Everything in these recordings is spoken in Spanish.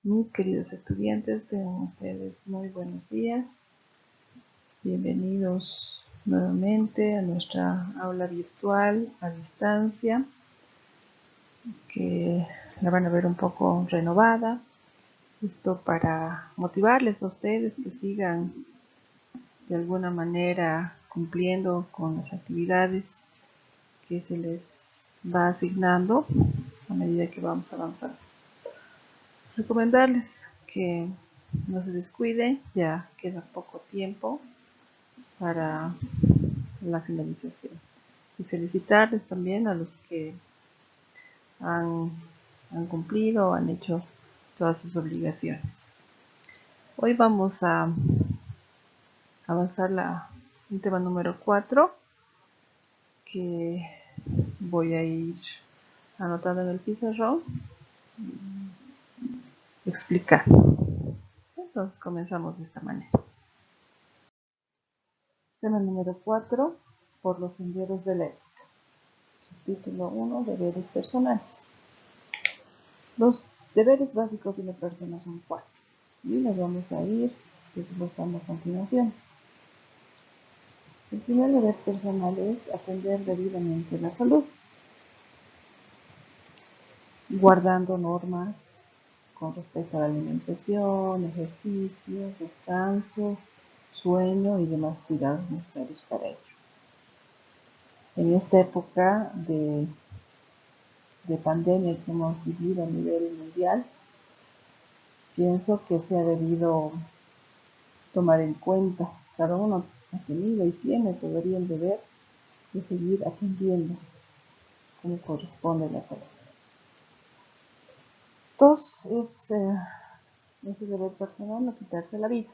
Mis queridos estudiantes, tengan ustedes muy buenos días. Bienvenidos nuevamente a nuestra aula virtual a distancia, que la van a ver un poco renovada. Esto para motivarles a ustedes que sigan de alguna manera cumpliendo con las actividades que se les va asignando a medida que vamos avanzando. Recomendarles que no se descuiden, ya queda poco tiempo para la finalización. Y felicitarles también a los que han cumplido, han hecho todas sus obligaciones. Hoy vamos a avanzar el tema número 4, que voy a ir anotando en el pizarrón y explicar. Entonces comenzamos de esta manera. Tema número 4, por los senderos de la ética. Título 1, deberes personales. Los deberes básicos de una persona son 4 y los vamos a ir desglosando a continuación. El primer deber personal es atender debidamente la salud, guardando normas con respecto a la alimentación, ejercicio, descanso, sueño y demás cuidados necesarios para ello. En esta época de pandemia que hemos vivido a nivel mundial, pienso que se ha debido tomar en cuenta, cada uno ha tenido y tiene todavía el deber de seguir atendiendo como corresponde a la salud. 2 es ese deber personal, no quitarse la vida.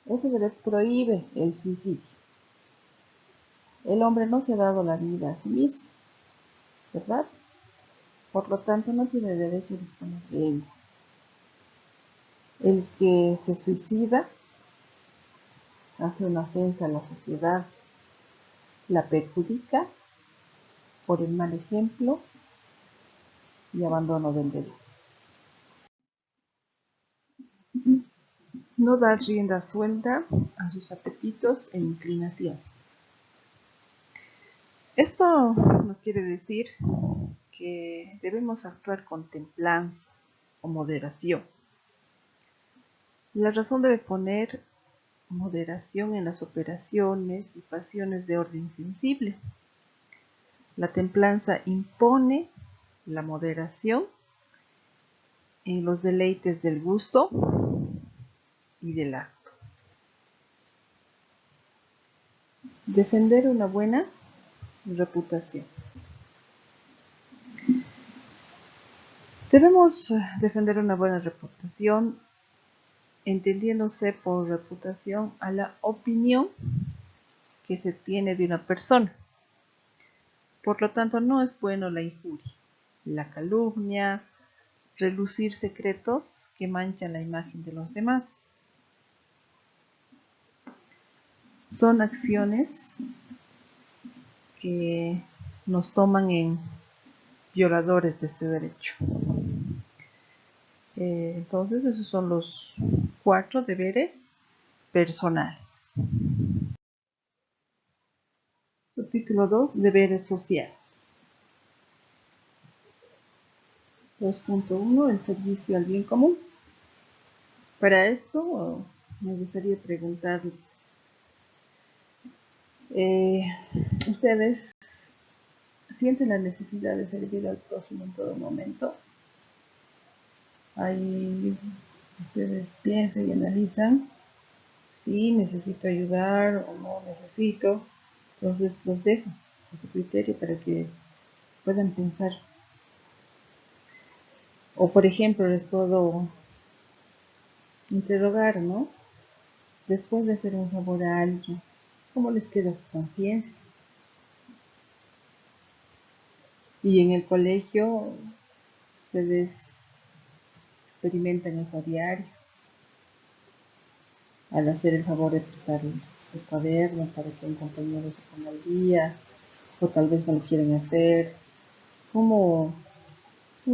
Ese deber prohíbe el suicidio. El hombre no se ha dado la vida a sí mismo, ¿verdad? Por lo tanto, no tiene derecho a disponer de ella. El que se suicida hace una ofensa a la sociedad, la perjudica por el mal ejemplo y abandono del deber. No dar rienda suelta a sus apetitos e inclinaciones. Esto nos quiere decir que debemos actuar con templanza o moderación. La razón debe poner moderación en las operaciones y pasiones de orden sensible. La templanza impone la moderación en los deleites del gusto y del acto. Defender una buena reputación. Debemos defender una buena reputación, entendiéndose por reputación a la opinión que se tiene de una persona. Por lo tanto, no es bueno la injuria, la calumnia, relucir secretos que manchan la imagen de los demás. Son acciones que nos toman en violadores de este derecho. Entonces, esos son los 4 deberes personales. Subtítulo 2, deberes sociales. 2.1, el servicio al bien común. Para esto, me gustaría preguntarles, ¿ustedes sienten la necesidad de servir al prójimo en todo momento? Ahí ustedes piensan y analizan si necesito ayudar o no necesito. Entonces los dejo a su criterio para que puedan pensar. O por ejemplo, les puedo interrogar, ¿no? Después de hacer un favor a alguien, ¿cómo les queda su conciencia? Y en el colegio, ustedes experimentan eso a diario, al hacer el favor de prestar el cuaderno para que un compañero se ponga al día, o tal vez no lo quieren hacer. ¿Cómo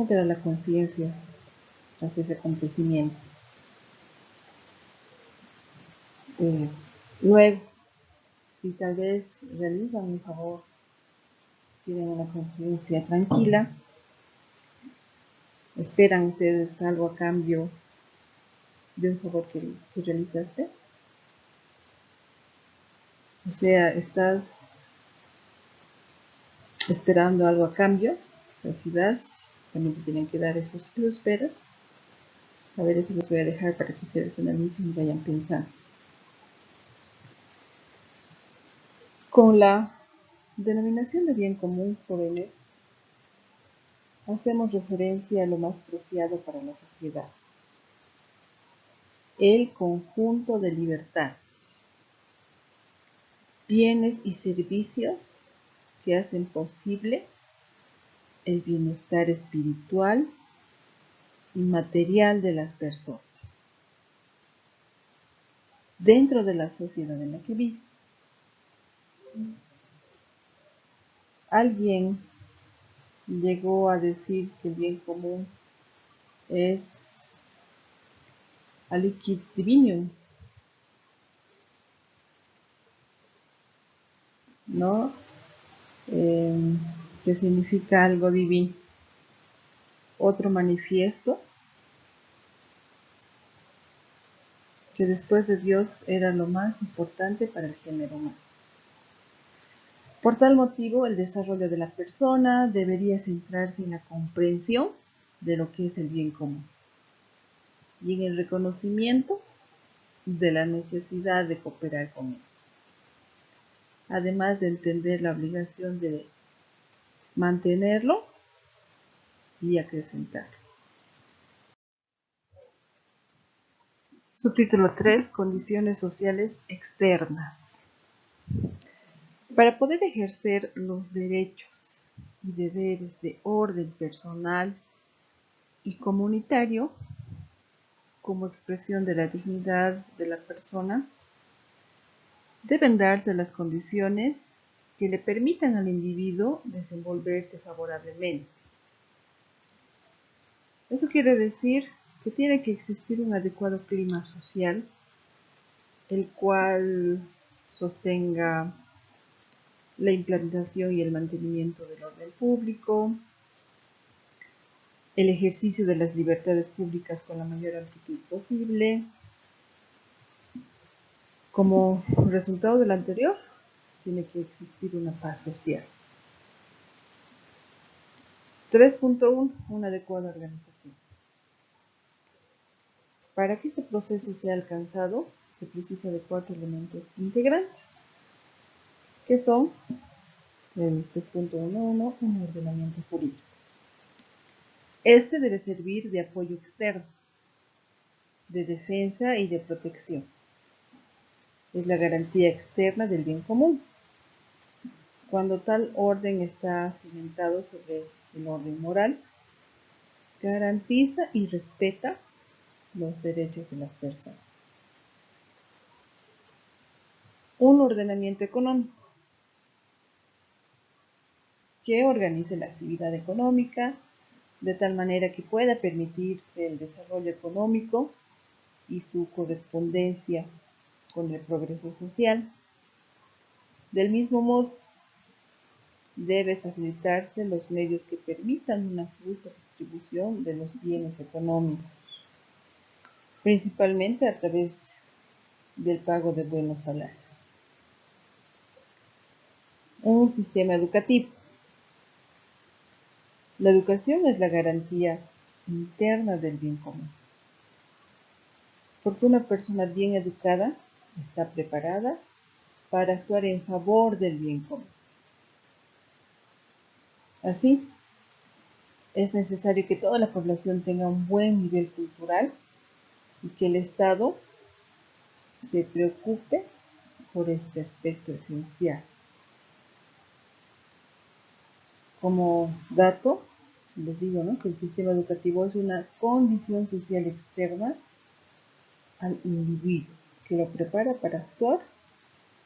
queda la conciencia tras ese acontecimiento. Luego, si tal vez realizan un favor, tienen una conciencia tranquila, esperan ustedes algo a cambio de un favor que realizaste. O sea, estás esperando algo a cambio. O sea, si das, también te tienen que dar eso si lo esperas. A ver, eso los voy a dejar para que ustedes analicen y vayan pensando. Con la denominación de bien común, jóvenes, hacemos referencia a lo más preciado para la sociedad: el conjunto de libertades, bienes y servicios que hacen posible el bienestar espiritual y material de las personas dentro de la sociedad en la que viven. Alguien llegó a decir que el bien común es aliquid divinium, ¿no? Que significa algo divino. Otro manifiesto que después de Dios era lo más importante para el género humano. Por tal motivo, el desarrollo de la persona debería centrarse en la comprensión de lo que es el bien común y en el reconocimiento de la necesidad de cooperar con él, además de entender la obligación de mantenerlo y acrecentarlo. Subtítulo 3. Condiciones sociales externas. Para poder ejercer los derechos y deberes de orden personal y comunitario, como expresión de la dignidad de la persona, deben darse las condiciones que le permitan al individuo desenvolverse favorablemente. Eso quiere decir que tiene que existir un adecuado clima social, el cual sostenga la implantación y el mantenimiento del orden público, el ejercicio de las libertades públicas con la mayor amplitud posible. Como resultado del anterior, tiene que existir una paz social. 3.1. Una adecuada organización. Para que este proceso sea alcanzado, se precisa de 4 elementos integrantes, que son el 3.11, un ordenamiento jurídico. Este debe servir de apoyo externo, de defensa y de protección. Es la garantía externa del bien común. Cuando tal orden está cimentado sobre el orden moral, garantiza y respeta los derechos de las personas. Un ordenamiento económico que organice la actividad económica de tal manera que pueda permitirse el desarrollo económico y su correspondencia con el progreso social. Del mismo modo, debe facilitarse los medios que permitan una justa distribución de los bienes económicos, principalmente a través del pago de buenos salarios. Un sistema educativo. La educación es la garantía interna del bien común, porque una persona bien educada está preparada para actuar en favor del bien común. Así, es necesario que toda la población tenga un buen nivel cultural y que el Estado se preocupe por este aspecto esencial. Como dato, les digo, ¿no?, que el sistema educativo es una condición social externa al individuo que lo prepara para actuar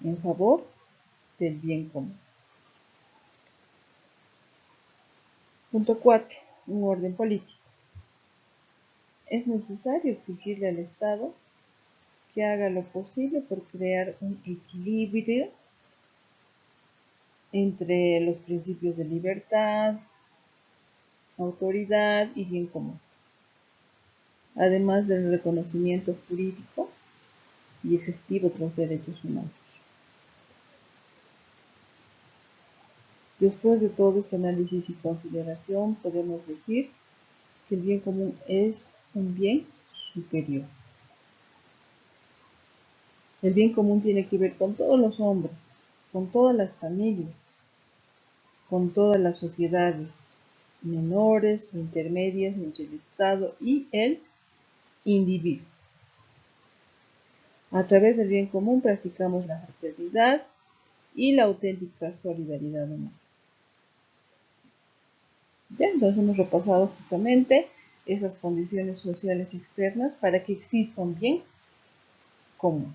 en favor del bien común. Punto 4. Un orden político. es necesario exigirle al Estado que haga lo posible por crear un equilibrio entre los principios de libertad, autoridad y bien común, además del reconocimiento jurídico y efectivo de los derechos humanos. Después de todo este análisis y consideración, podemos decir que el bien común es un bien superior. El bien común tiene que ver con todos los hombres, con todas las familias, con todas las sociedades, menores o intermedias entre el Estado y el individuo. A través del bien común practicamos la fraternidad y la auténtica solidaridad humana. Ya, entonces hemos repasado justamente esas condiciones sociales externas para que exista un bien común.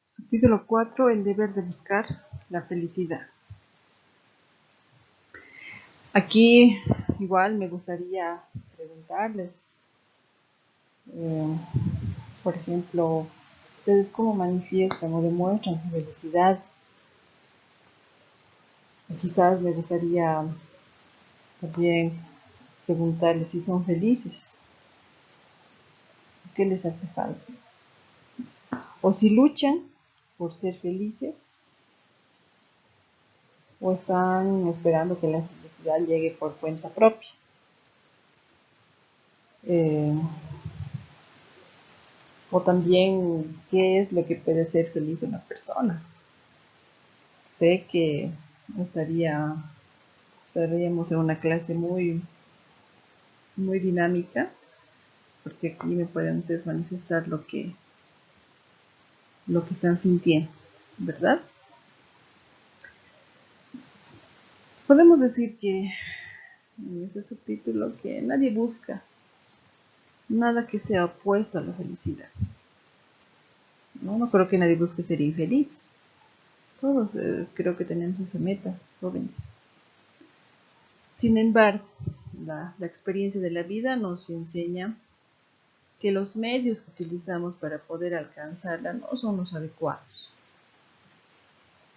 Subtítulo 4. El deber de buscar la felicidad. Aquí igual me gustaría preguntarles, por ejemplo, ¿ustedes cómo manifiestan o demuestran su felicidad? Quizás me gustaría también preguntarles si son felices, qué les hace falta, o si luchan por ser felices, o están esperando que la felicidad llegue por cuenta propia. O también, ¿qué es lo que puede hacer feliz a una persona? Sé que estaríamos en una clase muy dinámica, porque aquí me pueden ustedes manifestar lo que están sintiendo, ¿verdad? Podemos decir que en ese subtítulo que nadie busca nada que sea opuesto a la felicidad. No creo que nadie busque ser infeliz. Todos creo que tenemos esa meta, jóvenes. Sin embargo, la experiencia de la vida nos enseña que los medios que utilizamos para poder alcanzarla no son los adecuados.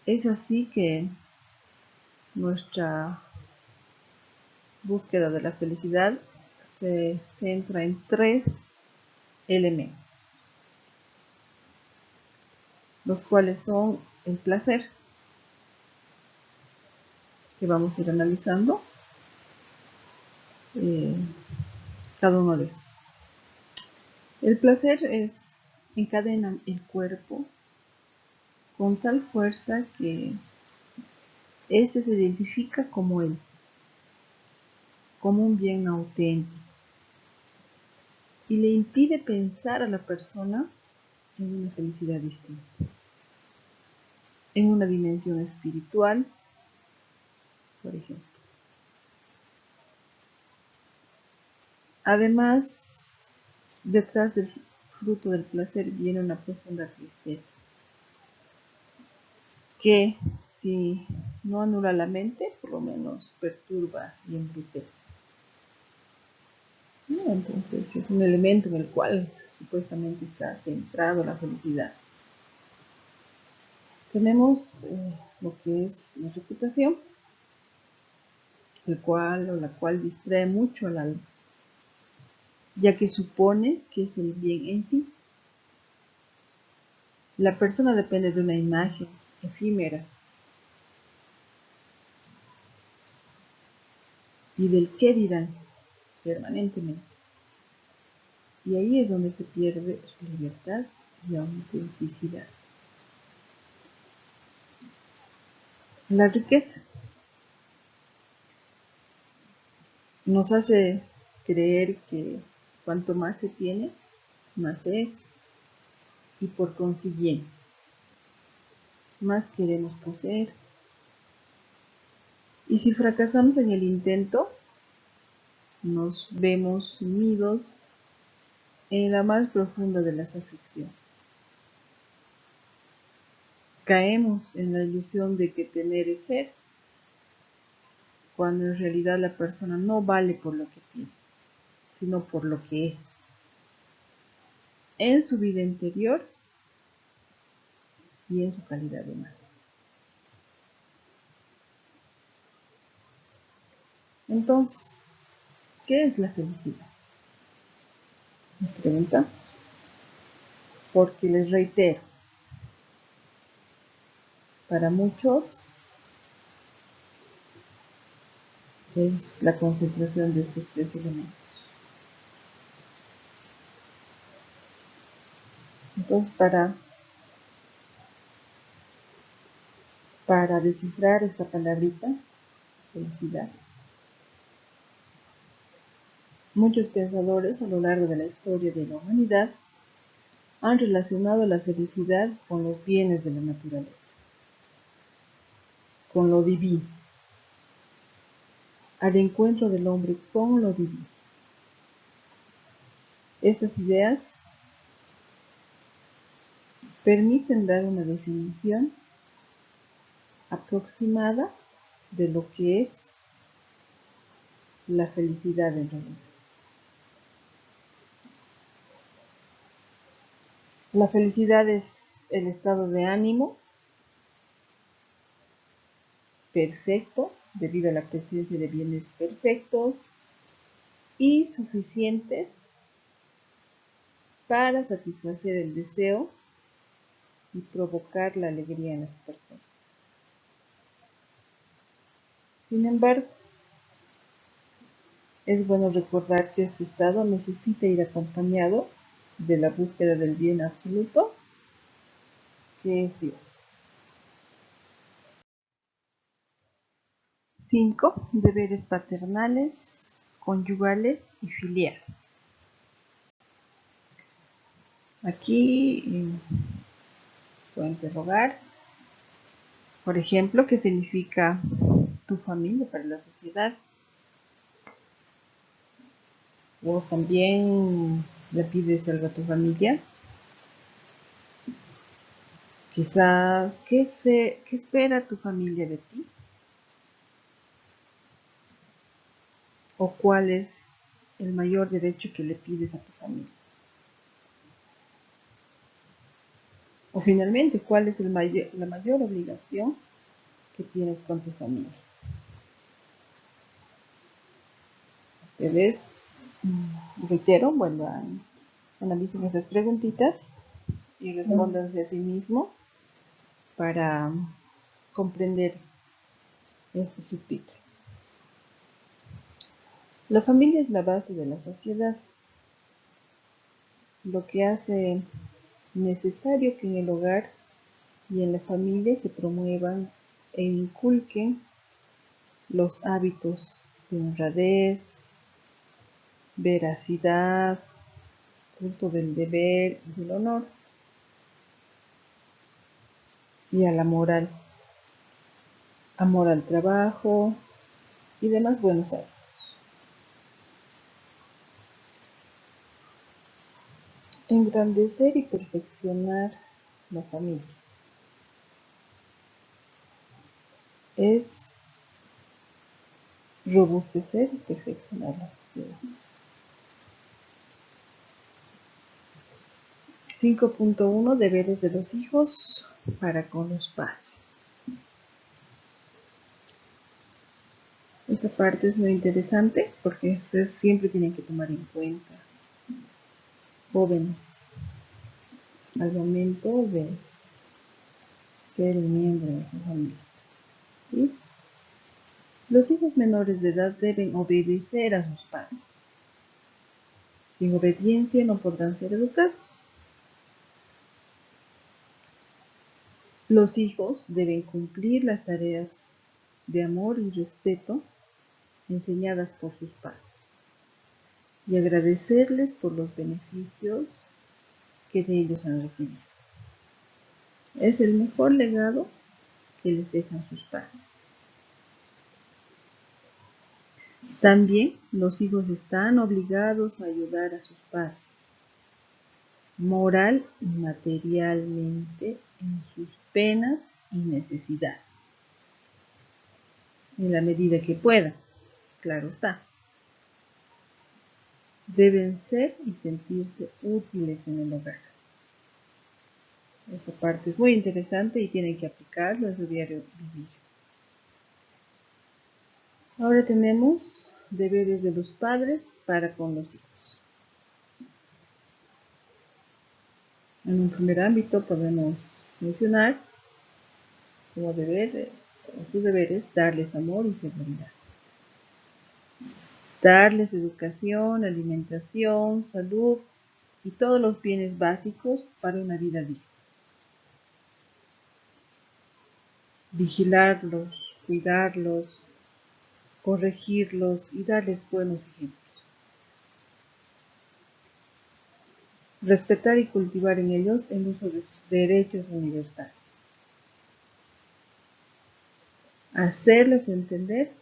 Es así que nuestra búsqueda de la felicidad se centra en 3 elementos, los cuales son el placer, que vamos a ir analizando cada uno de estos. El placer encadena el cuerpo con tal fuerza que éste se identifica como él, como un bien auténtico, y le impide pensar a la persona en una felicidad distinta, en una dimensión espiritual, por ejemplo. Además, detrás del fruto del placer viene una profunda tristeza, que si no anula la mente, por lo menos perturba y embrutece. Entonces es un elemento en el cual supuestamente está centrado la felicidad. Tenemos lo que es la reputación, la cual distrae mucho al alma, ya que supone que es el bien en sí. La persona depende de una imagen efímera y del qué dirán permanentemente. Y ahí es donde se pierde su libertad y autenticidad. La riqueza nos hace creer que cuanto más se tiene, más es, y por consiguiente, más queremos poseer. Y si fracasamos en el intento, nos vemos sumidos en la más profunda de las aflicciones. Caemos en la ilusión de que tener es ser, cuando en realidad la persona no vale por lo que tiene, sino por lo que es, en su vida interior y en su calidad humana. Entonces, ¿qué es la felicidad? Nos preguntan, porque les reitero, para muchos es la concentración de estos tres elementos. Entonces, para descifrar esta palabrita, felicidad, muchos pensadores a lo largo de la historia de la humanidad han relacionado la felicidad con los bienes de la naturaleza, con lo divino, al encuentro del hombre con lo divino. Estas ideas permiten dar una definición aproximada de lo que es la felicidad en realidad. La felicidad es el estado de ánimo perfecto debido a la presencia de bienes perfectos y suficientes para satisfacer el deseo y provocar la alegría en las personas. Sin embargo, es bueno recordar que este estado necesita ir acompañado de la búsqueda del bien absoluto, que es Dios. 5. Deberes paternales, conyugales y filiales. Aquí puedo interrogar, por ejemplo, ¿qué significa tu familia para la sociedad? O también le pides algo a tu familia. Quizá, ¿qué espera tu familia de ti? ¿O cuál es el mayor derecho que le pides a tu familia? O finalmente, ¿cuál es la mayor obligación que tienes con tu familia? Ustedes, reitero, analicen esas preguntitas y respóndanse a sí mismo para comprender este subtítulo. La familia es la base de la sociedad, lo que hace necesario que en el hogar y en la familia se promuevan e inculquen los hábitos de honradez, veracidad, culto del deber y del honor, y a la moral, amor al trabajo y demás buenos hábitos. Engrandecer y perfeccionar la familia es robustecer y perfeccionar la sociedad. 5.1 Deberes de los hijos para con los padres. Esta parte es muy interesante porque ustedes siempre tienen que tomar en cuenta, jóvenes, al momento de ser un miembro de su familia. ¿Sí? Los hijos menores de edad deben obedecer a sus padres. Sin obediencia no podrán ser educados. Los hijos deben cumplir las tareas de amor y respeto enseñadas por sus padres y agradecerles por los beneficios que de ellos han recibido. Es el mejor legado que les dejan sus padres. También los hijos están obligados a ayudar a sus padres, moral y materialmente, en sus penas y necesidades. en la medida que pueda, claro está. Deben ser y sentirse útiles en el hogar. Esa parte es muy interesante y tienen que aplicarlo en su diario vivir. Ahora tenemos deberes de los padres para con los hijos. En un primer ámbito podemos mencionar como sus deberes, darles amor y seguridad. Darles educación, alimentación, salud y todos los bienes básicos para una vida digna. Vigilarlos, cuidarlos, corregirlos y darles buenos ejemplos. Respetar y cultivar en ellos el uso de sus derechos universales. Hacerles entender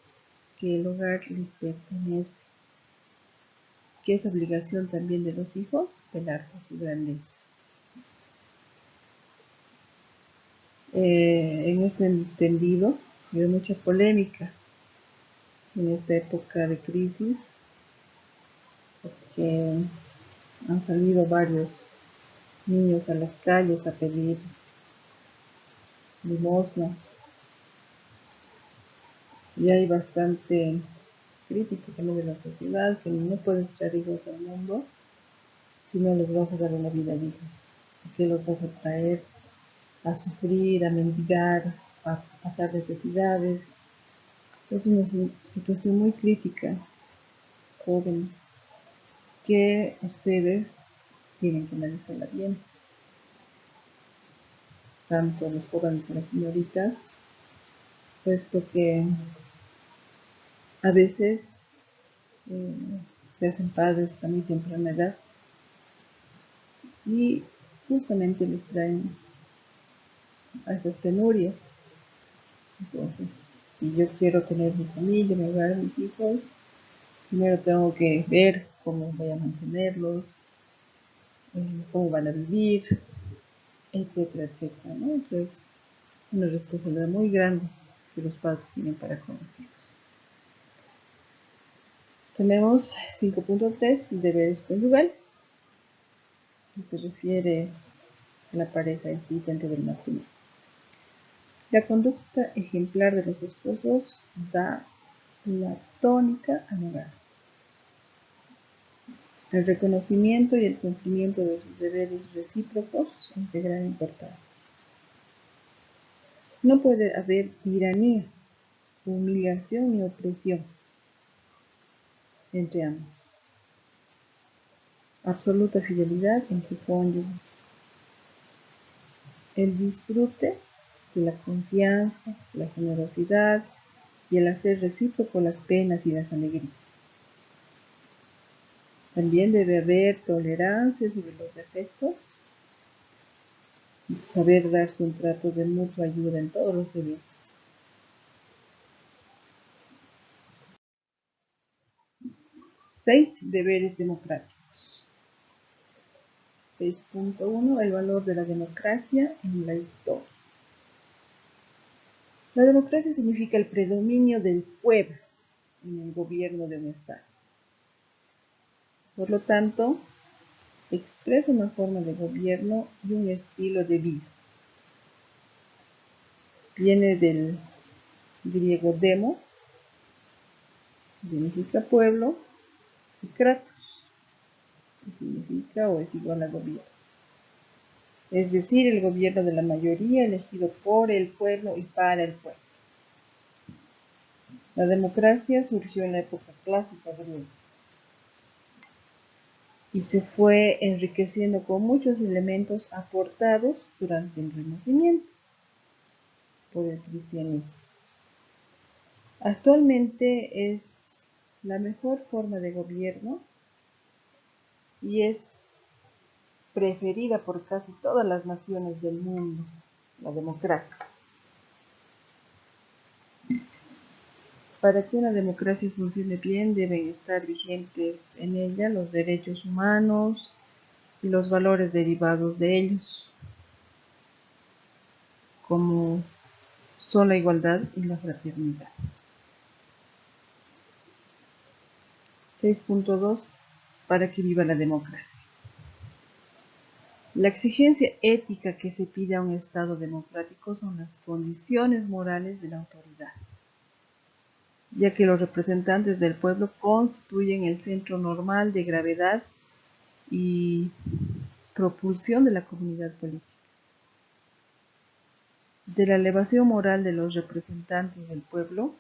que el hogar les pertenece, que es obligación también de los hijos velar por su grandeza. En este entendido, hay mucha polémica en esta época de crisis, porque han salido varios niños a las calles a pedir limosna y hay bastante crítica también de la sociedad, que no puedes traer hijos al mundo si no les vas a dar una vida digna, porque los vas a traer a sufrir, a mendigar, a pasar necesidades. Es una situación muy crítica, jóvenes, que ustedes tienen que analizarla bien, tanto los jóvenes como las señoritas, puesto que a veces se hacen padres a muy temprana edad y justamente les traen a esas penurias. Entonces, si yo quiero tener mi familia, mi hogar, mis hijos, primero tengo que ver cómo voy a mantenerlos, cómo van a vivir, etcétera, etcétera, ¿no? Entonces, una responsabilidad muy grande que los padres tienen para con los hijos. Tenemos 5.3, deberes conyugales, que se refiere a la pareja en sí dentro del matrimonio. La conducta ejemplar de los esposos da la tónica al hogar. El reconocimiento y el cumplimiento de sus deberes recíprocos es de gran importancia. No puede haber tiranía, humillación ni opresión entre ambos. Absoluta fidelidad entre cónyuges. El disfrute de la confianza, la generosidad y el hacer recíproco las penas y las alegrías. También debe haber tolerancia sobre los defectos, saber darse un trato de mutua ayuda en todos los deberes. Seis deberes democráticos. 6.1 El valor de la democracia en la historia. La democracia significa el predominio del pueblo en el gobierno de un Estado. Por lo tanto, expresa una forma de gobierno y un estilo de vida. Viene del griego demo, significa pueblo, y kratos, que significa o es igual a gobierno. Es decir, el gobierno de la mayoría elegido por el pueblo y para el pueblo. La democracia surgió en la época clásica griega y se fue enriqueciendo con muchos elementos aportados durante el Renacimiento por el cristianismo. Actualmente es la mejor forma de gobierno y es preferida por casi todas las naciones del mundo, la democracia. Para que una democracia funcione bien, deben estar vigentes en ella los derechos humanos y los valores derivados de ellos, como son la igualdad y la fraternidad. 6.2 para que viva la democracia. La exigencia ética que se pide a un Estado democrático son las condiciones morales de la autoridad, ya que los representantes del pueblo constituyen el centro normal de gravedad y propulsión de la comunidad política. De la elevación moral de los representantes del pueblo,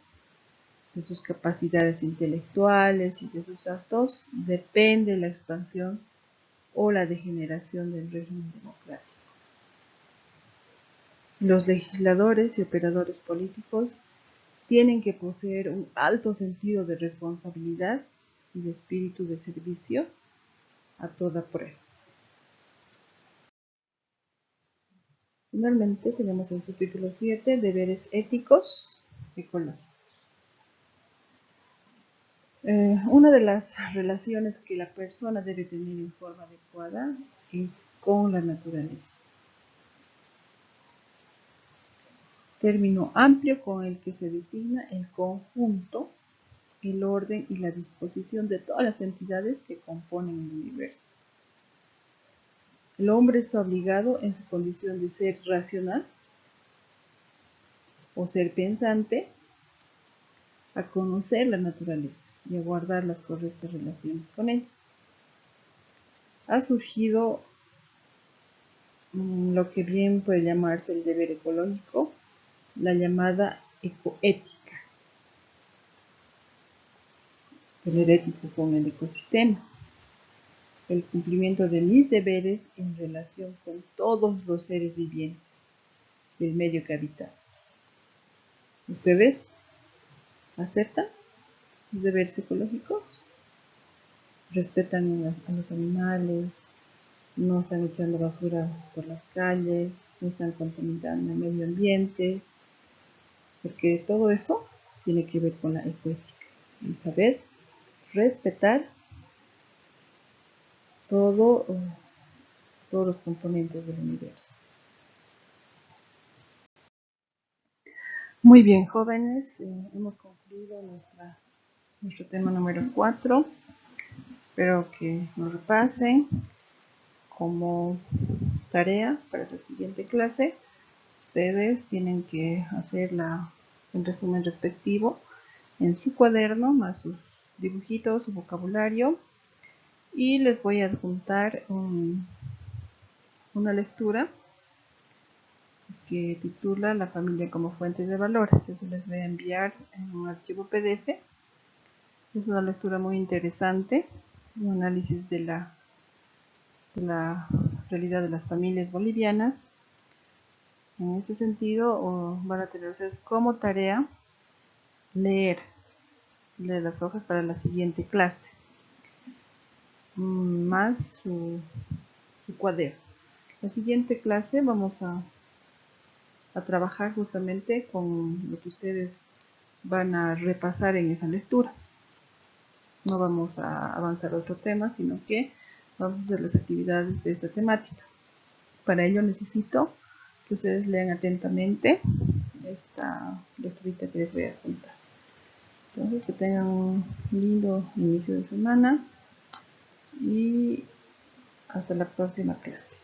de sus capacidades intelectuales y de sus actos, depende la expansión o la degeneración del régimen democrático. Los legisladores y operadores políticos tienen que poseer un alto sentido de responsabilidad y de espíritu de servicio a toda prueba. Finalmente tenemos el subtítulo 7, deberes éticos ecológicos. Una de las relaciones que la persona debe tener en forma adecuada es con la naturaleza. Término amplio con el que se designa el conjunto, el orden y la disposición de todas las entidades que componen el universo. El hombre está obligado en su condición de ser racional o ser pensante a conocer la naturaleza y a guardar las correctas relaciones con ella. Ha surgido lo que bien puede llamarse el deber ecológico, la llamada ecoética. Tener ética con el ecosistema. El cumplimiento de mis deberes en relación con todos los seres vivientes del medio que habitamos. ¿Ustedes aceptan los deberes ecológicos? ¿Respetan a los animales? ¿No están echando basura por las calles? ¿No están contaminando el medio ambiente? Porque todo eso tiene que ver con la ecoética. El saber respetar todos los componentes del universo. Muy bien, jóvenes, hemos concluido nuestro tema número 4. Espero que nos repasen como tarea para la siguiente clase. Ustedes tienen que hacer el resumen respectivo en su cuaderno, más sus dibujitos, su vocabulario, y les voy a adjuntar una lectura que titula La familia como fuente de valores. Eso les voy a enviar en un archivo PDF. Es una lectura muy interesante, un análisis de la realidad de las familias bolivianas. En este sentido, van a tener ustedes como tarea leer las hojas para la siguiente clase, más su cuaderno. La siguiente clase vamos a trabajar justamente con lo que ustedes van a repasar en esa lectura. No vamos a avanzar a otro tema, sino que vamos a hacer las actividades de esta temática. Para ello necesito que ustedes lean atentamente esta lecturita que les voy a contar. Entonces, que tengan un lindo inicio de semana y hasta la próxima clase.